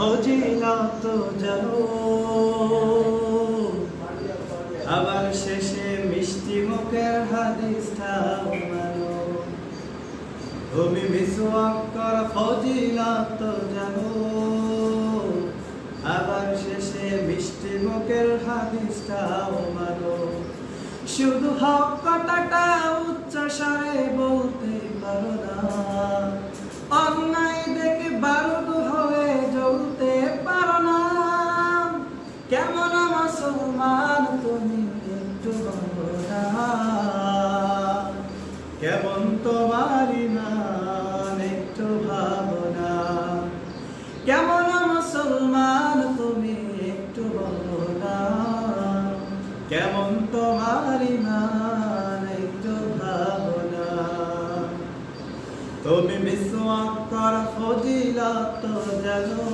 ফজিলত জানো, আবার শেষে মিষ্টি মুখের হাদিসটাও মানো। তুমি মিসওয়াক করা ফজিলত জানো, আবার শেষে মিষ্টি মুখের হাদিসটাও মানো। শুধু হক কথাটা উচ্চ স্বরে বলতে পারো না, অন্যায় দেখে বারুদ হয়ে জ্বলতে পারো না। কেমন মুসলমান তুমি একটু বলো না, কেমন তোমার ঈমান একটু ভাবো না। কেমন মুসলমান তুমি একটু বলো না, কেমন তোমার ঈমান একটু ভাবো না। তুমি মিসওয়াক করা ফজিলত জানো।